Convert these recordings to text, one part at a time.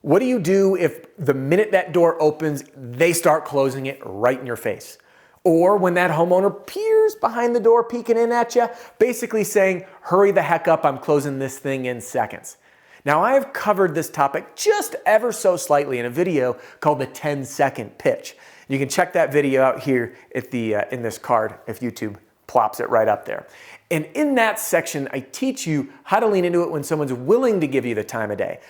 What do you do if the minute that door opens, they start closing it right in your face? Or when that homeowner peers behind the door, peeking in at you, basically saying, hurry the heck up, I'm closing this thing in seconds. Now, I have covered this topic just ever so slightly in a video called the 10-second pitch. You can check that video out here at in this card if YouTube plops it right up there. And in that section, I teach you how to lean into it when someone's willing to give you the time of day.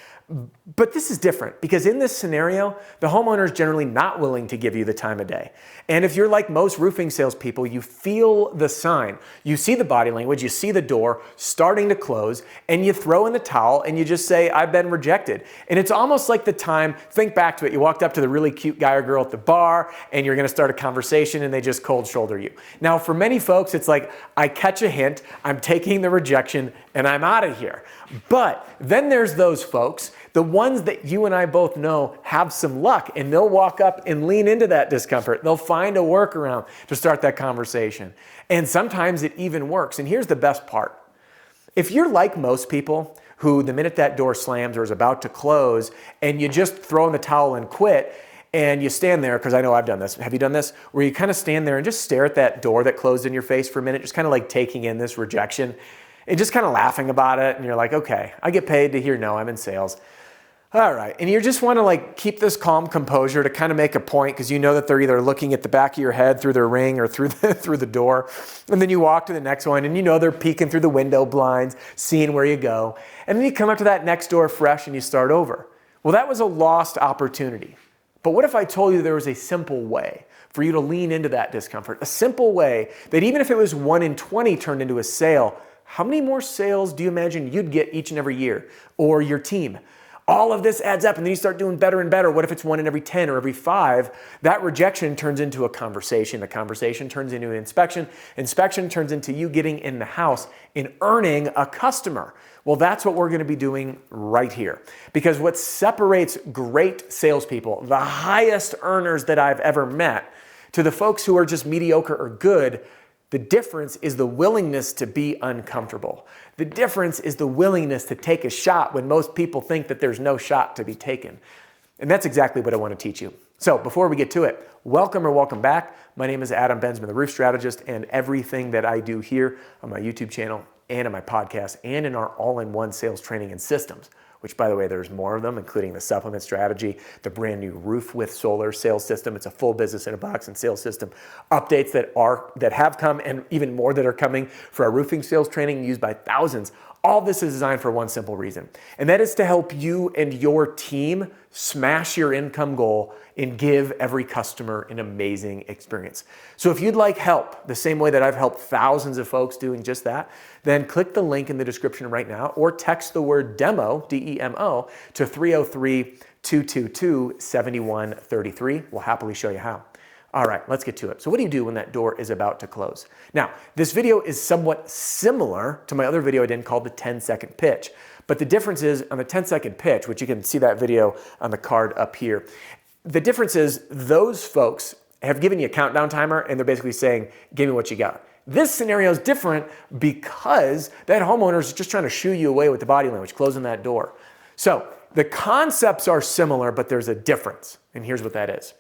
But this is different because in this scenario, the homeowner is generally not willing to give you the time of day. And if you're like most roofing salespeople, you feel the sign. You see the body language, you see the door starting to close, and you throw in the towel and you just say, I've been rejected. And it's almost like the time, think back to it, you walked up to the really cute guy or girl at the bar and you're gonna start a conversation and they just cold shoulder you. Now, for many folks, it's like, I catch a hint, I'm taking the rejection, and I'm out of here. But then there's those folks, the ones that you and I both know have some luck, and they'll walk up and lean into that discomfort. They'll find a workaround to start that conversation. And sometimes it even works. And here's the best part. If you're like most people who the minute that door slams or is about to close and you just throw in the towel and quit, and you stand there, because I know I've done this. Have you done this? Where you kind of stand there and just stare at that door that closed in your face for a minute, just kind of like taking in this rejection and just kind of laughing about it. And you're like, okay, I get paid to hear no, I'm in sales. All right, and you just want to like keep this calm composure to kind of make a point because you know that they're either looking at the back of your head through their ring or through the door. And then you walk to the next one and you know they're peeking through the window blinds, seeing where you go. And then you come up to that next door fresh and you start over. Well, that was a lost opportunity. But what if I told you there was a simple way for you to lean into that discomfort? A simple way that even if it was 1 in 20 turned into a sale, how many more sales do you imagine you'd get each and every year, or your team? All of this adds up and then you start doing better and better. What if it's 1 in every 10 or every 5? That rejection turns into a conversation. The conversation turns into an inspection. Inspection turns into you getting in the house and earning a customer. Well, that's what we're going to be doing right here. Because what separates great salespeople, the highest earners that I've ever met, to the folks who are just mediocre or good, the difference is the willingness to be uncomfortable. The difference is the willingness to take a shot when most people think that there's no shot to be taken. And that's exactly what I want to teach you. So before we get to it, welcome back. My name is Adam Bensman, the Roof Strategist, and everything that I do here on my YouTube channel and in my podcast and in our all-in-one sales training and systems, which, by the way, there's more of them, including the supplement strategy, the brand new Roof with Solar sales system. It's a full business in a box and sales system. Updates that have come and even more that are coming for our roofing sales training used by thousands. All this is designed for one simple reason, and that is to help you and your team smash your income goal and give every customer an amazing experience. So if you'd like help, the same way that I've helped thousands of folks doing just that, then click the link in the description right now or text the word DEMO, D-E-M-O, to 303-222-7133. We'll happily show you how. All right, let's get to it. So what do you do when that door is about to close? Now, this video is somewhat similar to my other video I did called the 10-second pitch. But the difference is on the 10-second pitch, which you can see that video on the card up here, the difference is those folks have given you a countdown timer and they're basically saying, give me what you got. This scenario is different because that homeowner is just trying to shoo you away with the body language, closing that door. So the concepts are similar, but there's a difference. And here's what that is.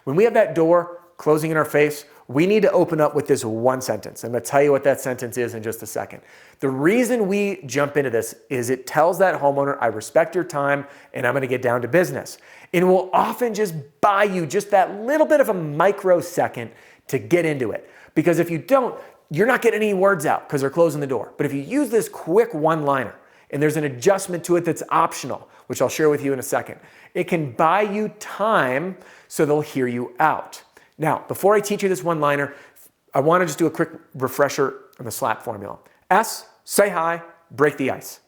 When we have that door closing in our face, we need to open up with this one sentence. I'm going to tell you what that sentence is in just a second. The reason we jump into this is it tells that homeowner, I respect your time and I'm going to get down to business. And it will often just buy you just that little bit of a microsecond to get into it. Because if you don't, you're not getting any words out because they're closing the door. But if you use this quick one-liner, and there's an adjustment to it that's optional, which I'll share with you in a second, it can buy you time so they'll hear you out. Now, before I teach you this one-liner, I want to just do a quick refresher on the SLAP formula. S, say hi, break the ice.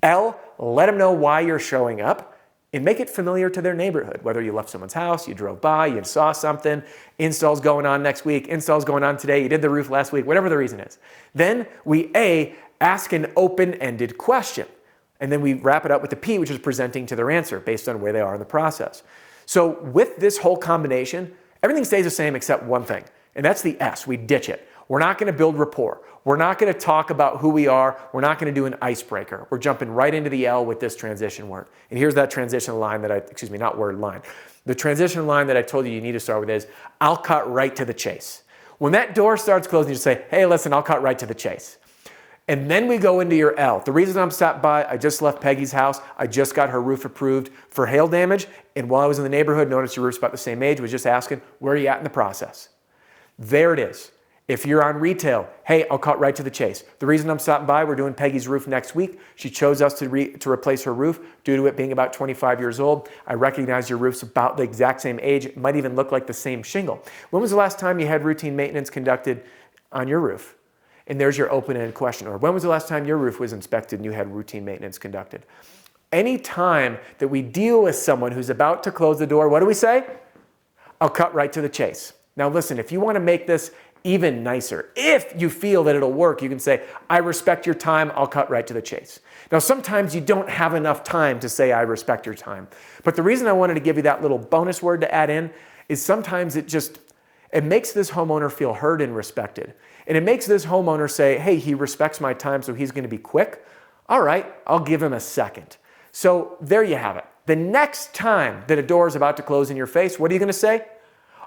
L, let them know why you're showing up and make it familiar to their neighborhood. Whether you left someone's house, you drove by, you saw something, install's going on next week, install's going on today, you did the roof last week, whatever the reason is. Then we A, ask an open-ended question. And then we wrap it up with the P, which is presenting to their answer based on where they are in the process. So with this whole combination, everything stays the same except one thing, and that's the S. We ditch it. We're not going to build rapport. we're not going to talk about who we are. We're not going to do an icebreaker. We're jumping right into the L with this transition word. And here's that transition line not word, line. The transition line that I told you need to start with is, I'll cut right to the chase. When that door starts closing, you say, hey, listen, I'll cut right to the chase. And then we go into your L. The reason I'm stopped by, I just left Peggy's house. I just got her roof approved for hail damage. And while I was in the neighborhood, noticed your roof's about the same age, was just asking, where are you at in the process? There it is. If you're on retail, hey, I'll cut right to the chase. The reason I'm stopping by, we're doing Peggy's roof next week. She chose us to replace her roof due to it being about 25 years old. I recognize your roof's about the exact same age. It might even look like the same shingle. When was the last time you had routine maintenance conducted on your roof? And there's your open-ended question. Or when was the last time your roof was inspected and you had routine maintenance conducted? Any time that we deal with someone who's about to close the door, what do we say? I'll cut right to the chase. Now listen, if you want to make this even nicer, if you feel that it'll work, you can say, I respect your time, I'll cut right to the chase. Now sometimes you don't have enough time to say I respect your time. But the reason I wanted to give you that little bonus word to add in is sometimes it makes this homeowner feel heard and respected. And it makes this homeowner say, hey, he respects my time, so he's going to be quick. All right, I'll give him a second. So there you have it. The next time that a door is about to close in your face, what are you going to say?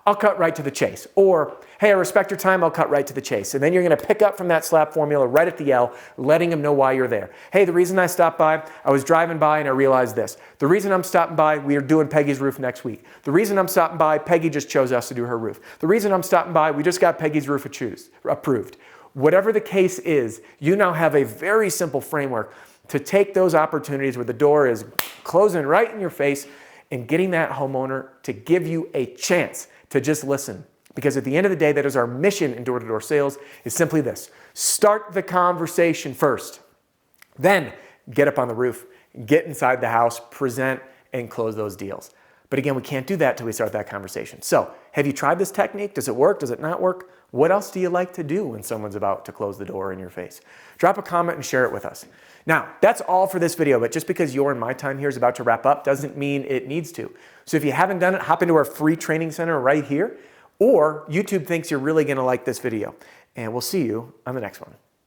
I'll cut right to the chase. Or, hey, I respect your time, I'll cut right to the chase. And then you're going to pick up from that SLAP formula right at the L, letting them know why you're there. Hey, the reason I stopped by, I was driving by and I realized this. The reason I'm stopping by, we are doing Peggy's roof next week. The reason I'm stopping by, Peggy just chose us to do her roof. The reason I'm stopping by, we just got Peggy's roof approved. Whatever the case is, you now have a very simple framework to take those opportunities where the door is closing right in your face and getting that homeowner to give you a chance to just listen. Because at the end of the day, that is our mission in door-to-door sales, is simply this. Start the conversation first. Then get up on the roof, get inside the house, present, and close those deals. But again, we can't do that till we start that conversation. So have you tried this technique? Does it work? Does it not work? What else do you like to do when someone's about to close the door in your face? Drop a comment and share it with us. Now, that's all for this video, but just because your and my time here is about to wrap up doesn't mean it needs to. So if you haven't done it, hop into our free training center right here, or YouTube thinks you're really gonna like this video. And we'll see you on the next one.